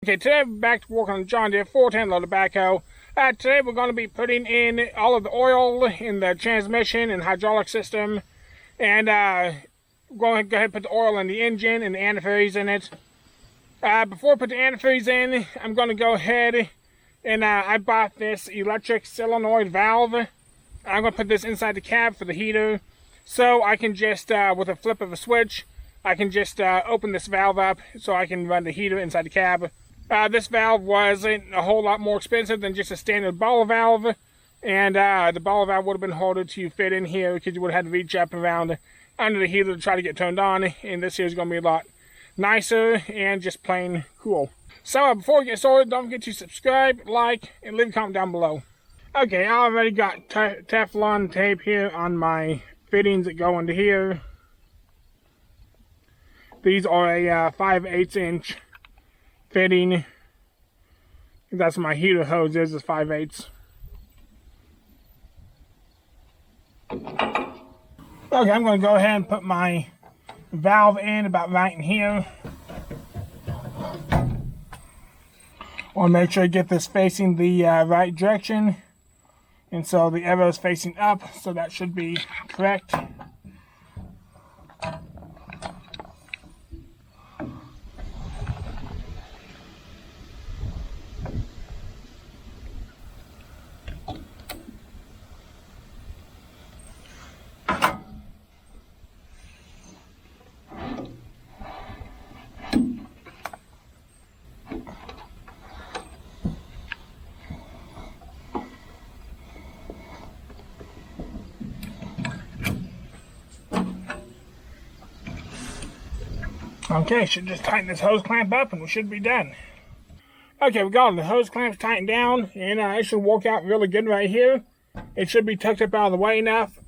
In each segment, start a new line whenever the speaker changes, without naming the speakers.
Okay, today we're back to work on the John Deere 410 Loader Backhoe. Today we're going to be putting in all of the oil in the transmission and hydraulic system. And we're going to go ahead and put the oil in the engine and the antifreeze in it. Before I put the antifreeze in, I'm going to go ahead and I bought this electric solenoid valve. I'm going to put this inside the cab for the heater. So I can just, with a flip of a switch, I can just open this valve up so I can run the heater inside the cab. This valve wasn't a whole lot more expensive than just a standard ball valve, and the ball valve would have been harder to fit in here because you would have had to reach up and around under the heater to try to get turned on, and this here is going to be a lot nicer and just plain cool. So before we get started, don't forget to subscribe, like, and leave a comment down below. Okay, I already got Teflon tape here on my fittings that go into here. These are a 5/8 inch fitting. That's my heater hose is 5/8. Okay, I'm going to go ahead and put my valve in about right in here. I want to make sure I get this facing the right direction. And so the arrow is facing up, so that should be correct. Okay, should just tighten this hose clamp up and we should be done. Okay, we got the hose clamps tightened down and it should work out really good right here. It should be tucked up out of the way enough.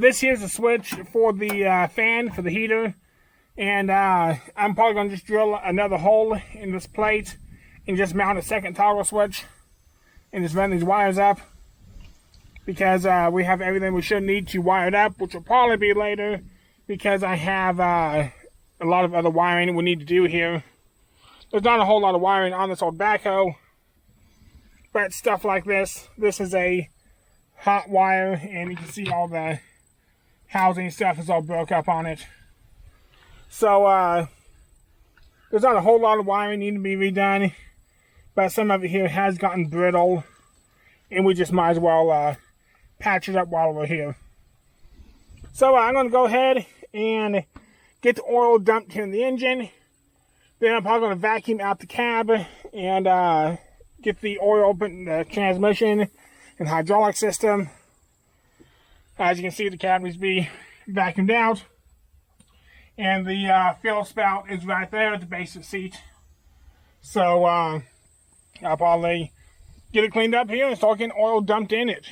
This here's the switch for the fan for the heater. And I'm probably going to just drill another hole in this plate and just mount a second toggle switch and just run these wires up. Because we have everything we should need to wire it up, which will probably be later because I have a lot of other wiring we need to do here. There's not a whole lot of wiring on this old backhoe, but stuff like this. This is a hot wire, and you can see all the housing stuff is all broke up on it. So there's not a whole lot of wiring needing to be redone, but some of it here has gotten brittle, and we just might as well patch it up while we're here. So I'm going to go ahead and get the oil dumped in the engine. Then I'm probably going to vacuum out the cab and get the oil open in the transmission and hydraulic system. As you can see, the cab needs to be vacuumed out. And the fuel spout is right there at the base of the seat. So I'll probably get it cleaned up here and start getting oil dumped in it.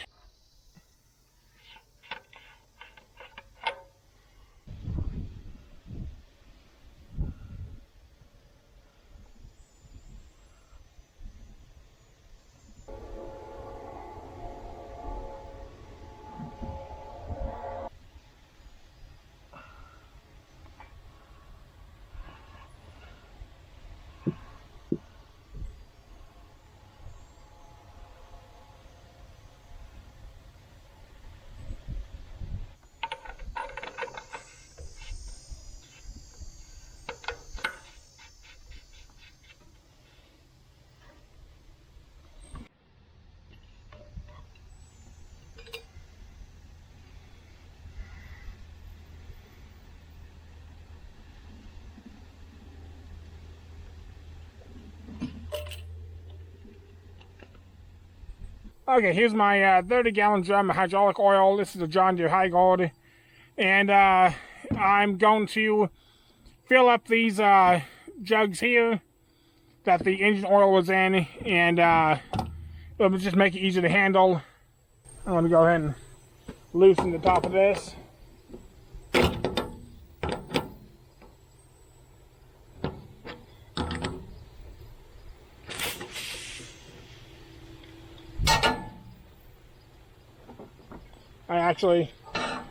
Okay, here's my 30-gallon drum of hydraulic oil. This is a John Deere High Guard. And I'm going to fill up these jugs here that the engine oil was in. And it'll just make it easier to handle. I'm going to go ahead and loosen the top of this. I actually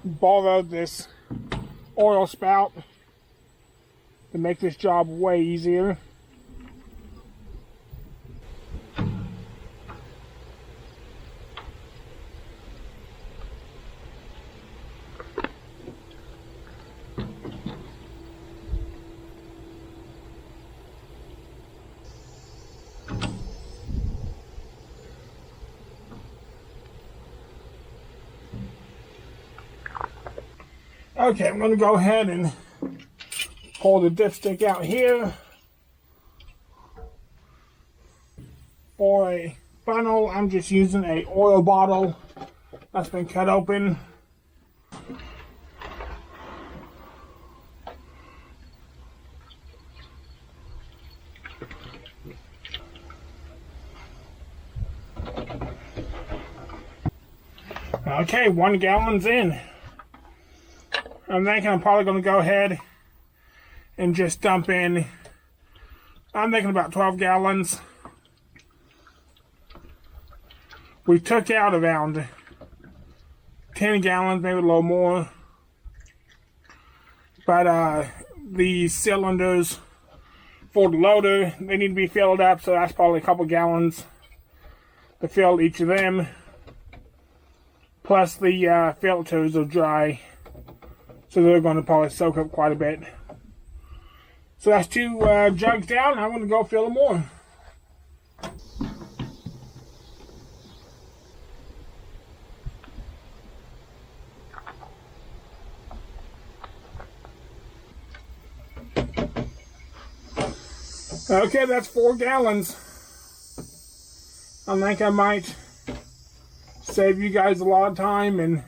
borrowed this oil spout to make this job way easier. Okay, I'm going to go ahead and pull the dipstick out here. For a funnel, I'm just using an oil bottle that's been cut open. Okay, 1 gallon's in. I'm thinking I'm probably going to go ahead and just dump in, I'm thinking about 12 gallons. We took out around 10 gallons, maybe a little more. But the cylinders for the loader, they need to be filled up, so that's probably a couple gallons to fill each of them. Plus the filters are dry, so they're going to probably soak up quite a bit. So that's 2 jugs down. I'm going to go fill them more. Okay, that's 4 gallons. I think I might save you guys a lot of time and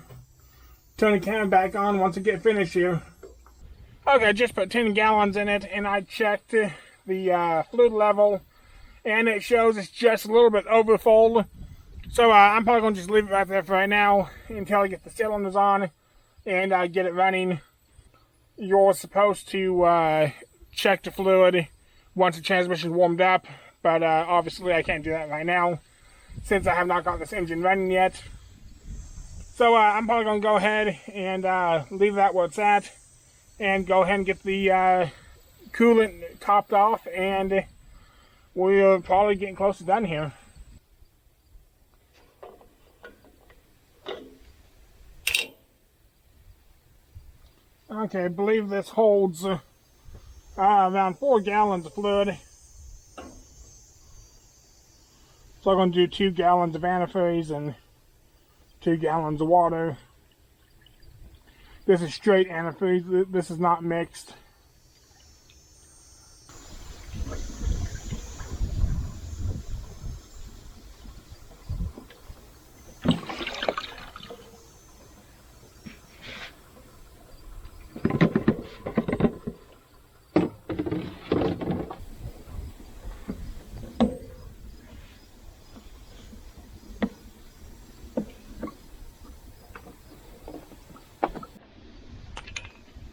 turn the can back on once I get finished here. Okay, I just put 10 gallons in it, and I checked the fluid level, and it shows it's just a little bit overfull. So I'm probably going to just leave it right there for right now until I get the cylinders on and get it running. You're supposed to check the fluid once the transmission is warmed up, but obviously I can't do that right now since I have not got this engine running yet. So I'm probably going to go ahead and leave that where it's at and go ahead and get the coolant topped off, and we're probably getting close to done here. Okay, I believe this holds around 4 gallons of fluid. So I'm going to do 2 gallons of antifreeze and 2 gallons of water. This is straight antifreeze. This is not mixed.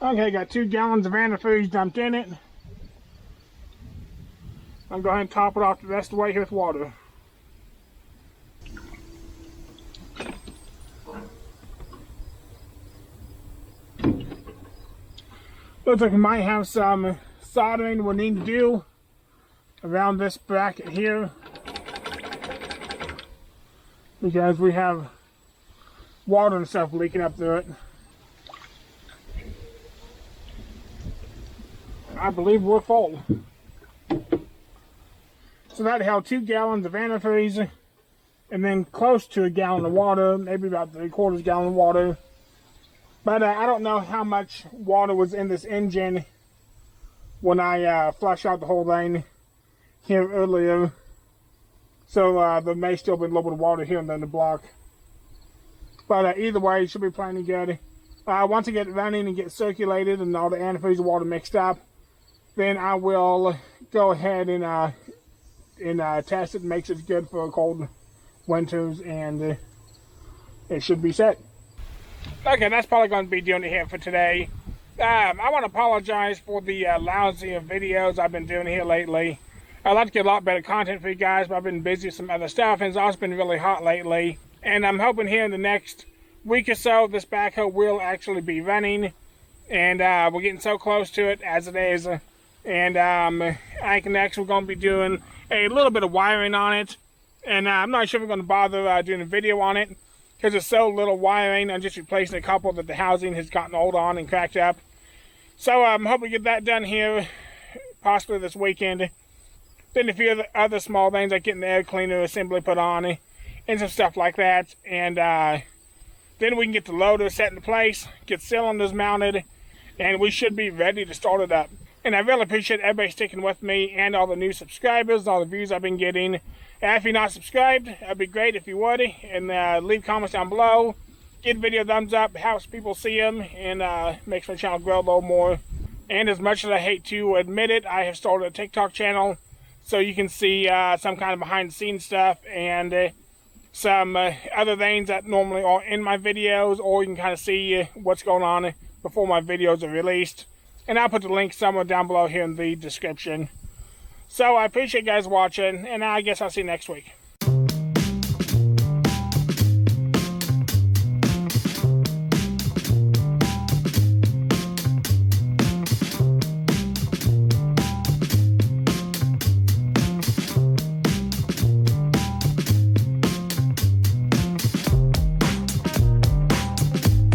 Okay, got 2 gallons of antifreeze dumped in it. I'm going to go ahead and top it off the rest of the way here with water. Looks like we might have some soldering we need to do around this bracket here, because we have water and stuff leaking up through it. I believe we're full. So that held 2 gallons of antifreeze and then close to a gallon of water, maybe about 3/4 gallon of water. But I don't know how much water was in this engine when I flushed out the whole thing here earlier. So there may still be a little bit of water here and then the block. But either way, it should be plenty good. Once I get it running and get circulated and all the antifreeze and water mixed up, then I will go ahead and test it and make sure it's good for cold winters, and it should be set. Okay, that's probably going to be doing it here for today. I want to apologize for the lousy videos I've been doing here lately. I'd like to get a lot better content for you guys, but I've been busy with some other stuff, and it's also been really hot lately. And I'm hoping here in the next week or so, this backhoe will actually be running, and we're getting so close to it as it is. And I can actually going to be doing a little bit of wiring on it, and I'm not sure if I'm going to bother doing a video on it because there's so little wiring. I'm just replacing a couple that the housing has gotten old on and cracked up. So I'm hoping to get that done here possibly this weekend. Then a few other small things like getting the air cleaner assembly put on and some stuff like that, and Then we can get the loader set into place, get cylinders mounted, and we should be ready to start it up. And I really appreciate everybody sticking with me and all the new subscribers, all the views I've been getting. And if you're not subscribed, it'd be great if you would. And leave comments down below. Give the video a thumbs up, helps people see them, and makes my channel grow a little more. And as much as I hate to admit it, I have started a TikTok channel, so you can see some kind of behind-the-scenes stuff and some other things that normally are in my videos, or you can kind of see what's going on before my videos are released. And I'll put the link somewhere down below here in the description. So I appreciate you guys watching, and I guess I'll see you next week.